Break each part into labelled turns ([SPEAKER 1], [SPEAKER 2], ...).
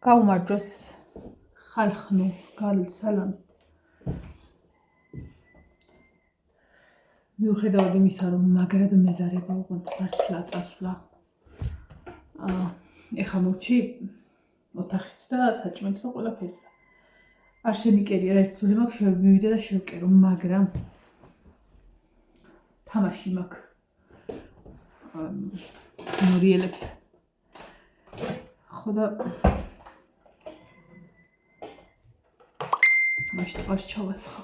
[SPEAKER 1] გაუმარჯოს ხალხნუ გალ სალამი. მიუხედავად იმისა, რომ მაგრად მეზარება უყურთ მართლა წასვლა. ეხა მოვჩი ოთახიც და საჭმელს და ყველაფერს. არ შემიკერია ერთ სული მაქვს მივიდე და შევკერო, მაგრამ თამაში მაქვს. მორიელებ. ხოდა თამაში წყალს ჩავასხა.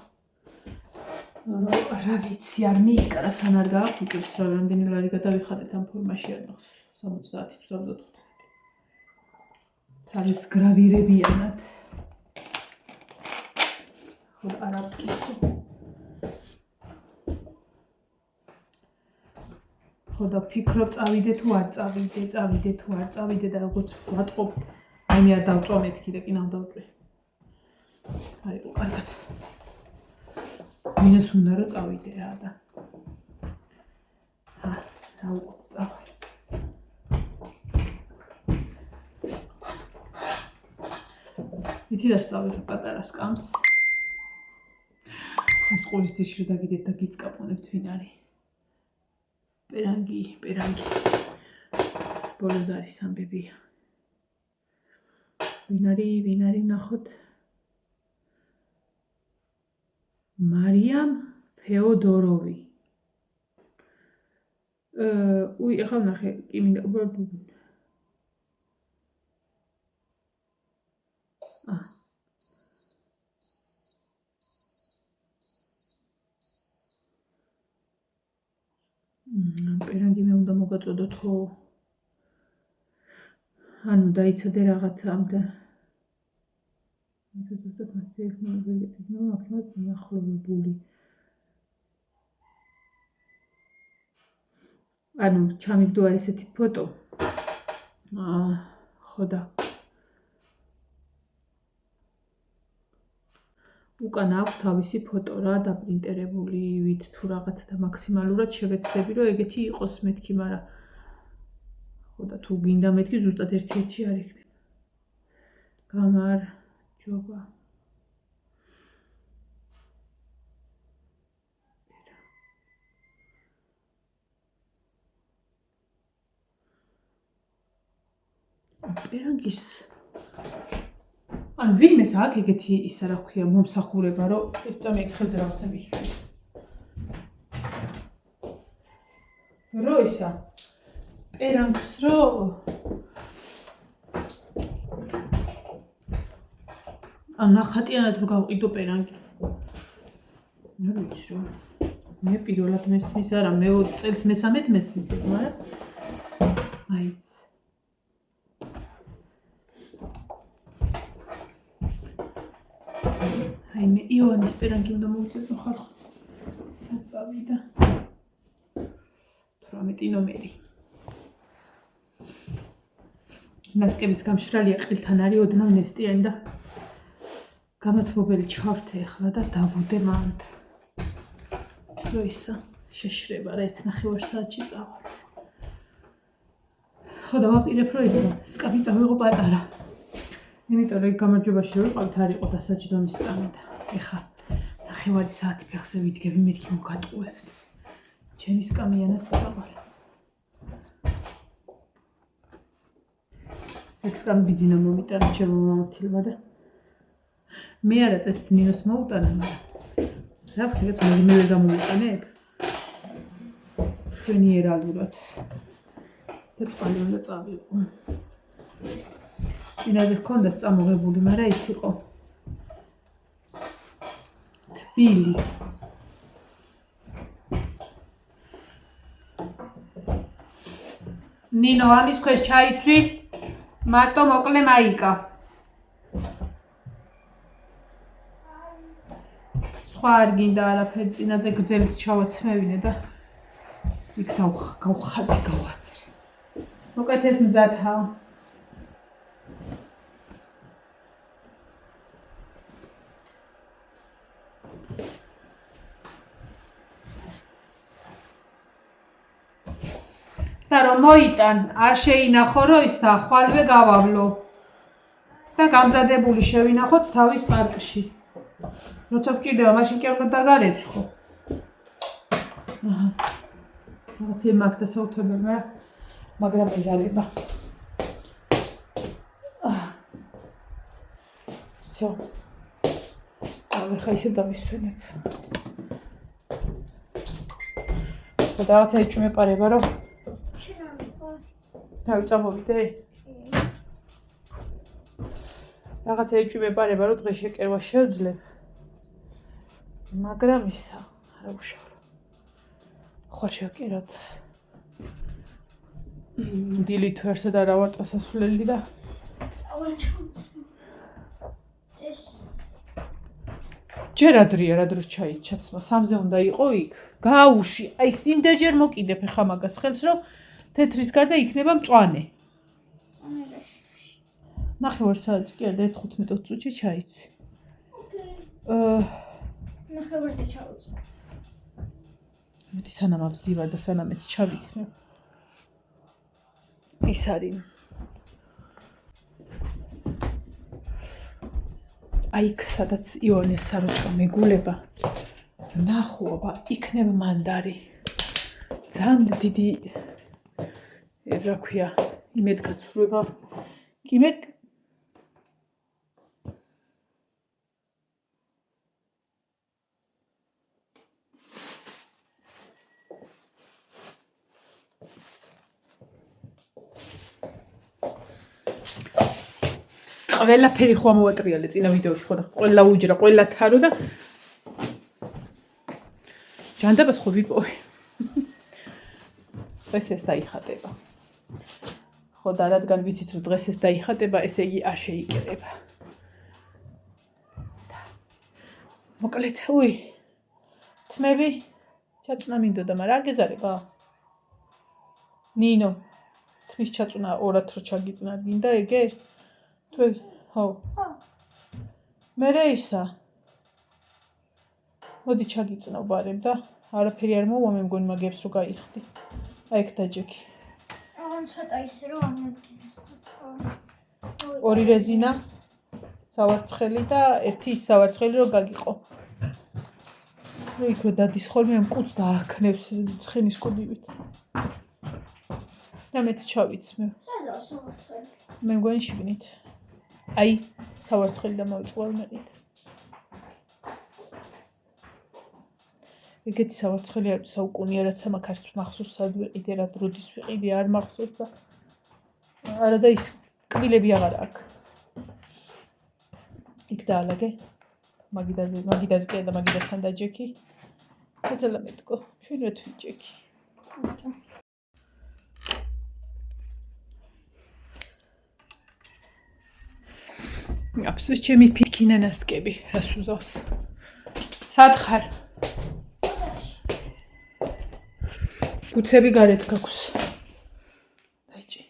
[SPEAKER 1] რა ვიცი, არ მიიკრა სან არ გააქვიჭოს, რამდენი ლარი გადავიხადეთ ამ ფორმაში არ ნახს 70 თუ 75. არის გრავირებიანად. ხოდა არ ავკისო. ხოდა ფიქრობ წავიდე თუ არ წავიდე და როგორც ვატყობ, აი მე არ დავწვა მეთქი და კიდევ დავწვი. აიო, კარგად. მინას უნდა რომ წავიდე რა და. რა უყოთ წავალ. იცი რა სწავლებ პატარა სკამს. ეს ყურის ძირში დაგიდეთ და გიწკაპონებთ ვინ არის. პერანგი. ბოლოს არის ამბებია. ვინ არის ნახოთ. მარიამ ფეოდოროვი. ეხლა ნახე, კი მინდა უბრალოდ პერანგი მე უნდა მოგაწოდოთო. ანუ დაიცადე რაღაცამ და ზუსტად მასზე მაქსიმალურად მიახლოვებული. ანუ ჩამიგდოა ესეთი ფოტო. ხოდა უკან აქვს თავისი ფოტო რა დაპრინტერებული ვით თუ რაღაცა და მაქსიმალურად შევეცდები რომ ეგეთი იყოს მეთქი, მაგრამ ხოდა თუ გინდა მეთქი ზუსტად ერთ-ერთი არ იქნება. გამარჯობა. პერანგის ანუ ვინმეს აქვს ეგეთი ისა რა ქვია მომსახურება რომ ეს წამი ეგ ხელზე რაღაცა მისვი. რო ისა პერანგს რო ან ნახატიანად რო გავყიდო პერანგი. რა ვიცი რომ მე პირველად მესმის არა მე წელს მესამედ მესმის ეგ, მაგრამ აი მე იონის პერანგი უნდა მოვიწოდო ხალხო. საწავიდა 18 ნომერი. ნასკებიც გამშრალია ყელთან არის ოდნავ ნესტიანი და გამათბობელი ჩავრთე ახლა და დავუდე მანდ. რო ისა შეშრება რა 1.5 საათში წავალ. ხო დავაპირებ რომ ისა სკამი წავიღო პატარა. იმიტომ რომ გამარჯვებაში რო ვიყავთ არ იყო დასაჯდომის სკამი და ეხა 1.5 საათი ფეხზე ვიდგები მეთქი მოგატყუებთ. ჩემი სკამიანად წავალ. ეგ სკამი ბიძინა მომიტანა ჩემო მამათილმა და მე არა წეს ნინოს მოუტანა, მაგრამ რა ვქნათ მე ვერ გამოვიტანებ. შვენიერალურად და წყალი უნდა წავიღო. წინაზე ჰქონდა წამოღებული, მაგრამ ის იყო თბილი. ნინო, ამის ქვეშ ჩაიცვი, მარტო მოკლე მაიკა. სხვა არ გინდა არაფერი, წინაზე გრძელით ჩავაცმევინე და იქ გავხადე, გავაცრე. უკეთეს მზადაა. და რომ მოიტან, არ შეინახო რომ ისა ხვალვე გავავლო. და გამზადებული შევინახოთ თავის პარკში. როცა გჭირდება, მაშინ კი უნდა დაგარეცხო. აჰა. რაღაც იმაკ დასაუთებელი, მაგრამ ეზარება. всё. ახლა ისე დავისვენებ. და რაღაცა ეჭვი მეპარება, რომ დავიწამოვიდე. რაღაცა ეჭვი მეპარება, რომ დღეს შეკერვა შევძლებ. მაგრამ ისა, არა უშავრო. ხვალ შევკეროთ. დილით ვერსად არა ვარ წასასვლელი და ჯერ ადრია რა დროს ჩაიცმა, 3-ზე უნდა იყო იქ. გაუში, აი იმდენჯერ მოკიდებ ხა მაგას ხელს, რომ თეთრის გარდა იქნება მწვანე. ნახევარ საათი კი არა 15 წუთში ჩაიცვი.
[SPEAKER 2] ნახევარზე ჩავუწვი.
[SPEAKER 1] მეტი სანამ ავზივარ და სანამაც ჩავიცნე. ის არის აი იქ სადაც იონეს საროჭა მეგულება ნახუობა იქნება მანდარი ძალიან დიდი რა ქვია იმედგაცრუება იმედ ყველაფერი ხო ამოვატრიალე წინა ვიდეოში ხო და ყველა უჯრა, ყველა თარო და ჯანდაბას ხო ვიპოვე. დღეს ეს დაიხატება. ხო და რადგან ვიცით რომ დღეს ეს დაიხატება, ესე იგი არ შეიკერება. მოკლედ, უი. თმები ჩაწუნა მინდოდა, მაგრამ არ გეზარება. ნინო, თმის ჩაწუნა 2 რო ჩაგიწნა გინდა ეგე? თუ ხო. მერე ისა. მოდი ჩაგიწნავ ბარემ და არაფერი არ მოვა მე მგონი მაგებს რო გაიხდი. აი ეგ დაჯექი.
[SPEAKER 2] აღარ ცოტა ისე რომ არ მედგინეს.
[SPEAKER 1] 2 რეზინა სავარცხელი და 1 ის სავარცხელი რო გაგიყო. რო იქ რო დადის ხოლმე ამ კუც დააქნევს ცხენის კუდივით. და მეც ჩავიცმე.
[SPEAKER 2] სადაა სავარცხელი?
[SPEAKER 1] მე მგონი შიგნით. აი სავარცხელი და მოვიწყვალ მეყიდე. ეგეთი სავარცხელი არ საუკუნია რაც ამ აქ მახსოვს სად ვიყიდე რა დროდის ვიყიდე არ მახსოვს და არა და ის კბილები აღარ აქვს. იქ დაალაგე. მაგიდაზე კი და მაგიდასთან დაჯექი. ეცელა მეტყო. შენ რა თვიჯექი. აფსოს ჩემი ფიქინანასკები რას უზავს. სად ხარ? უცები გარეთ გაქვს. დაიჭი.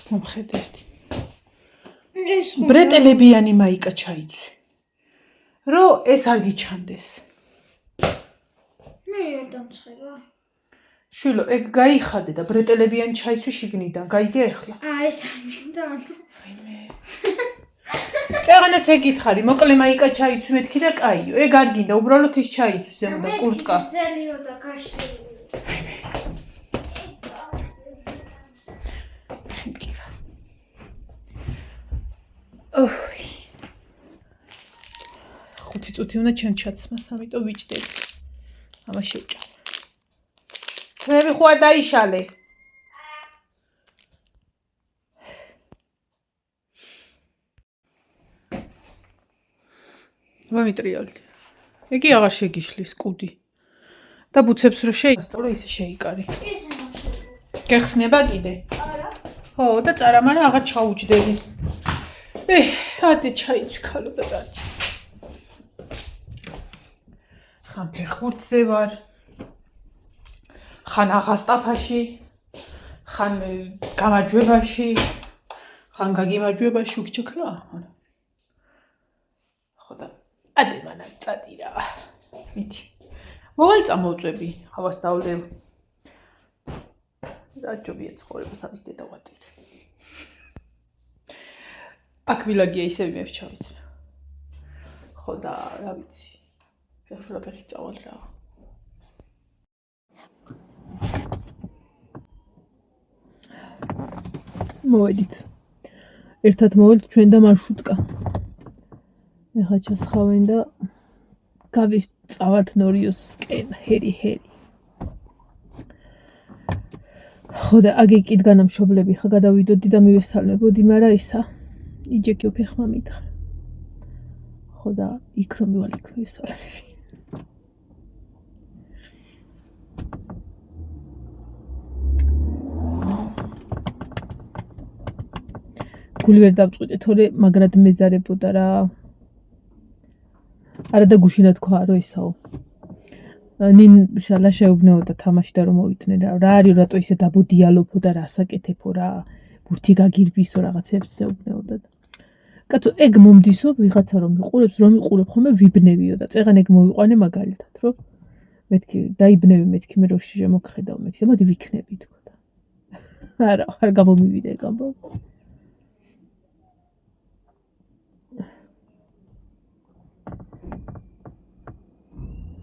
[SPEAKER 1] მომხედერდი. ბრეტელებიანი მაიკა ჩაიცვი. რო ეს არ გიჩანდეს.
[SPEAKER 2] მე არ დამცხება.
[SPEAKER 1] შვილო, ეგ გაიხადე და ბრეტელებიანი ჩაიცვი შიგნიდან. გაიგე ახლა?
[SPEAKER 2] ეს არ მინდა ანუ.
[SPEAKER 1] აიმე. წეღანაც ეგითხარი, მოკლე მაიკა ჩაიცვი მეთქი და კაიო. ეგ არ გინდა, უბრალოდ ის ჩაიცვი ზემო და კურტკა.
[SPEAKER 2] ძელიო და გაშლილი.
[SPEAKER 1] ოჰ. 5 წუთი უნდა ჩემ ჩაცმას, ამიტომ ვიჭდები. ამას შევჭამ. თმები ხო არ დაიშალე? მომიტრიალდი. იგი აღარ შეგიშლის კუდი. და ბუცებს რო შეისწავლო, ისე შეიკარი.
[SPEAKER 2] ისე ნახე.
[SPEAKER 1] გეხსნება კიდე?
[SPEAKER 2] არა.
[SPEAKER 1] ხო, და წარამანა აღარ ჩაუჯდები. ადე ჩაიცვი ქალო და წარჩი. ხან ფეხბურთზე ვარ. ხან აღასტაფაში. ხან გამარჯვებაში. ხან გაგიმარჯვებაში უგჩქრა. ხო და ადე მანა წადირა. მითი. მოვალ წამოვწვევი, ჰავას დავლევ. რა ჯობია ცხოვრებას არის დედა ვატირე. აქ მილაგია ისევ მე ვჩავიცე. ხო და რა ვიცი. ფეხშურა ფეხი წავალ რა. მოვედით. ერთად მოვედით ჩვენ და მარშრუტკა. ეხლა ჩასხავენ და გავისწავათ ნორიოსკენ ჰერი. ხო და აგი კიდგანა მშობლები ხა გადავიდოდი და მივესალმებოდი, მაგრამ ისა იჯეკიო ფეხმა მითხრა. ხო და იქ რომ მივალ იქ მივესალმები. გული ვერ დავწყვიტე, თორე მაგრად მეზარებოდა რა. არა და გუშინა თქვა რომ ისაო. ნინ შალა შეუბნეოდა თამაშდა რომ მოვიდნენ რა არის რატო ისე დაბოდიალოფო და რასაკეთებო რა ბურთი გაგირბისო რაღაცებს შეუბნეოდა კაცო ეგ მომდისო ვიღაცა რომ მიყურებს რომ მიყურებ ხოლმე ვიბნევიო და წეღან ეგ მოვიყვანე მაგალითად რომ მეთქი დაიბნევი მეთქი მე რო შემოგხედავ მეთქი და მოდი ვიქნები თქო და არა არ გამომივიდა ეგ ამბავი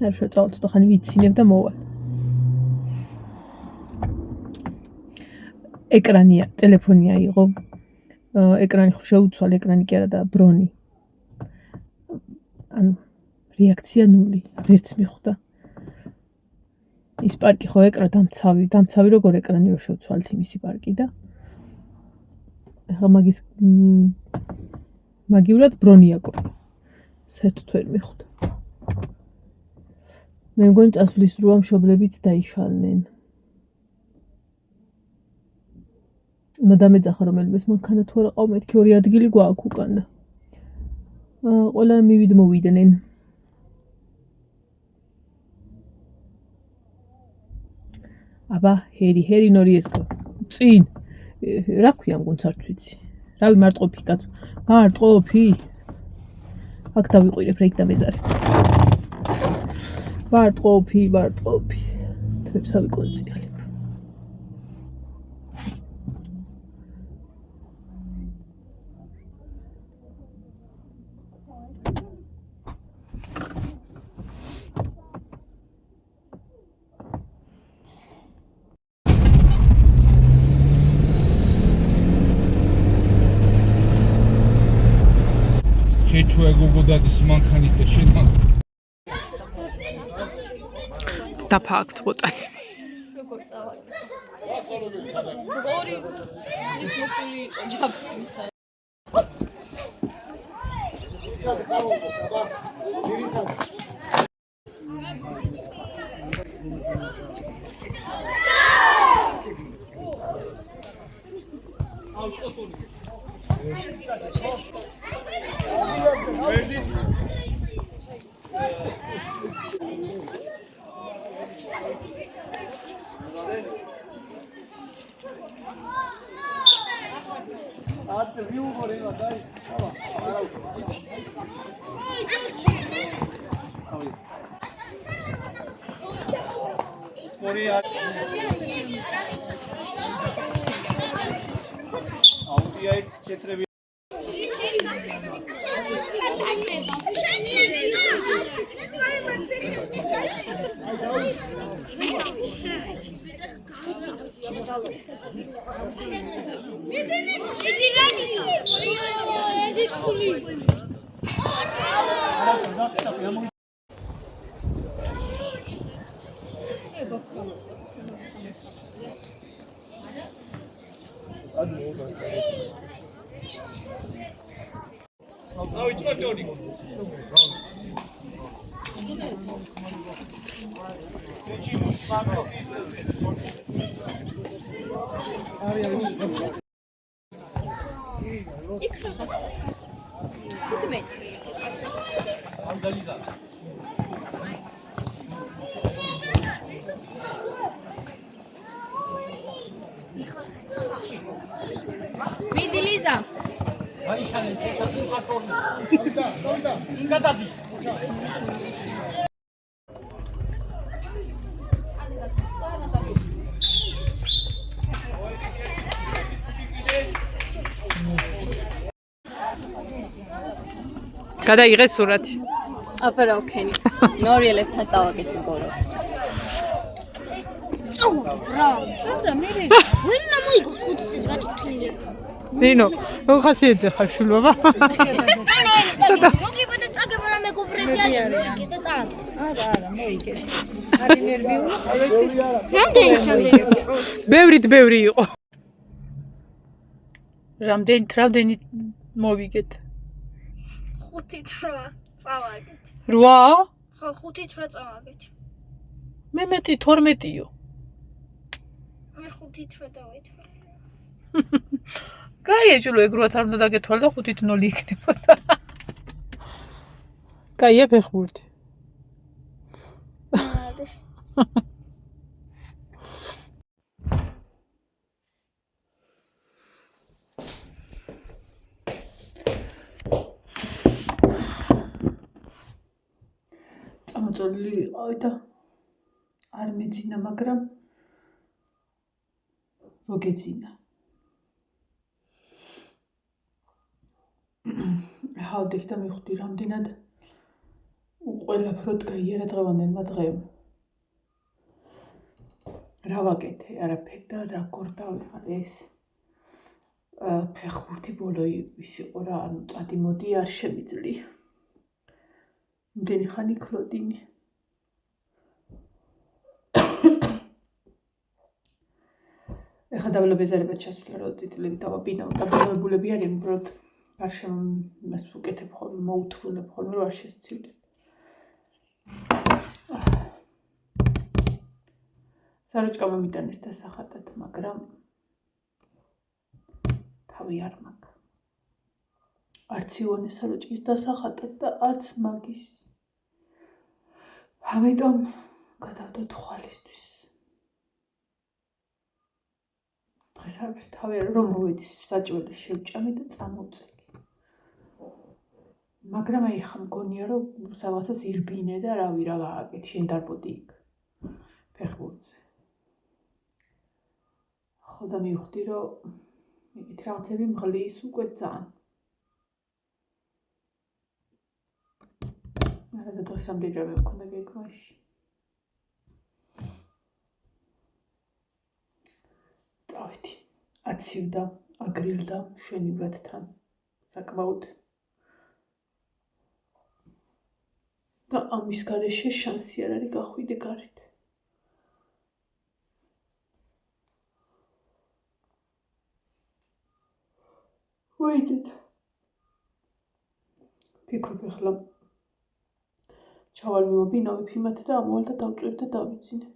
[SPEAKER 1] არ შეწავთ და ხანი ვიცინებ და მოვალ. ეკრანია, ტელეფონია იყო. ეკრანი ხო შეუცვალ, ეკრანი კი არა და ბრონი. ანუ რეაქცია ნული, ვერც მიხვდა. ის პარკი ხო ეკრა დამცავი როგორ ეკრანი რო შევცვალთ იმისი პარკი და ახლა მაგივრად ბრონია ყო. საერთოდ ვერ მიხვდა. მე მგონი წასვლის დროა მშობლებიც დაიშალნენ. უნდა დამეძახა რომელმეს მანქანა თუ არა ყავ მეთქი 2 ადგილი გვაქვს უკან და ყველა მოვიდნენ. აბა ჰერი ნორიესკო წინ რა ქვია მგონს არც ვიცი. რავი მარტყოფი კაცო. მარტყოფი. აქ დავიყვირებ რა იქ დამეზარე. მარტყოფი. თვებსავი კონციალებ.
[SPEAKER 3] შეჩუე გოგო დაგის მანქანით და შენ
[SPEAKER 1] დაფააქთ ბოტანი. გადაიღე სურათი.
[SPEAKER 4] აპეროქენი. ნორიელებთან წავაგეთ მგორო.
[SPEAKER 2] წავაგეთ რა.
[SPEAKER 4] არა, მე
[SPEAKER 2] ვინ მოიგოს 5 წუთს გაწუთილი.
[SPEAKER 1] ნინო, ხასიათზე ხარ შულობა.
[SPEAKER 2] ანა ის და მოგიბოდა წაგება რა მეგობრები არიან მოიგეს და წავაგეთ.
[SPEAKER 4] არა, მოიგე. არის ნერვიული, ყოველთვის.
[SPEAKER 2] რამდენი ჩანდელი?
[SPEAKER 1] ბევრი იყო. რამდენი მოვიგეთ?
[SPEAKER 2] 5-8 წავაგეთ.
[SPEAKER 1] 8?
[SPEAKER 2] ხო 5-8 წავაგეთ.
[SPEAKER 1] მე მეტი 12-იო.
[SPEAKER 2] მე 5-8 დავით.
[SPEAKER 1] გაიეჭულო ეგ 8 არ უნდა დაგეთვალ და 5-0 იქნებოდა. გაია ფეხბურთი.
[SPEAKER 2] არის.
[SPEAKER 1] წამოწოლილი ვიყავი და არ მეძინა, მაგრამ მოგეძინა. ჰავდიხ და მივხვდი რამდენად ყველაფროდ გაიარა დღევანდელმა დღემ. რა ვაკეთე, არაფერი და რა გორდავიღარ ეს ფეხბურთი ბოლო ის იყო რა, ანუ წადიმოდი არ შემიძლია. იმდენი ხანი ქლოდინი. ეხლა დაბლობეზარებად ჩასვლა რო წიწლები დავაბინავ და ბუნებულები არიან უბრალოდ გარშემო იმას ვუკეთებ ხოლმე, მოუთრუნებ ხოლმე რომ არ შესცილდეთ. საროჭკა მომიტანეს დასახატად, მაგრამ თავი არ მაქვს. არც ივანე საროჭკის დასახატად და არც მაგის. ამიტომ გადავდოთ ხვალისთვის. დღეს არის თავი რომ მოვედი საჭმელი შევჭამე და წამოვწეკი. მაგრამ აი ხა მგონია რომ სამაცას ირბინე და რავი რა გააკეთე, შენ დარბოდი იქ ფეხბურთზე. ხო და მივხვდი რომ მიგით რაღაცები მღლის უკვე ძალიან. არა და დღეს ამდენჯერმე მქონდა გეგმაში. წავედი. აცივდა, აგრილდა მშვენივრად თან. საკმაოდ. და ამის გარეშე შანსი არ არის გახვიდე გარეთ. ვაიდეთ. ფიქრობ ახლა ჩავალ მივაბინავებ იმათ და ამოვალ და დავწვევ და დავიძინებ.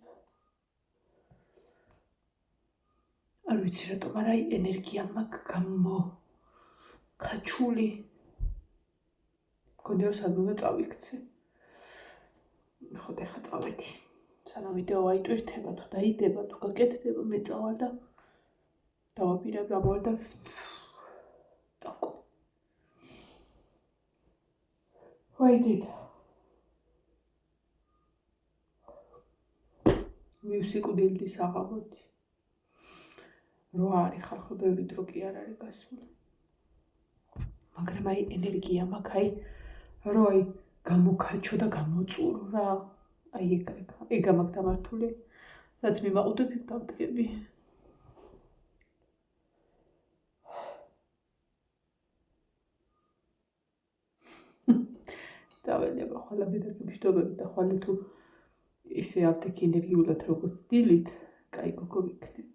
[SPEAKER 1] არ ვიცი რატომ, არა აი ენერგია მაქვს გამოკაჩული. მგონია რომ სადმე წავიქცე. ხო და ახლა წავედი. სანამ ვიდეო აიტვირთება თუ დაიდება თუ გაკეთდება, მე წავალ და დავაპირებ ამოვალ და წავკო. ვაიდეთ. მუსიკუდილდი საღამოთი. რო არის ხალხო ბევრი დრო კი არ არის გასული. მაგრამ აი ენერგია მაქვს, აი რო აი გამოკაჩო და გამოწურო რა. აი ეგ მაქვს დამართული. სადაც მიმაყუდებ იქ დავდგები. დაველება ხოლმე დაგიბშტობები და ხოლმე თუ ისე ავთქი ენერგიულად როგორც დილით, კაი გოგო ვიქნები.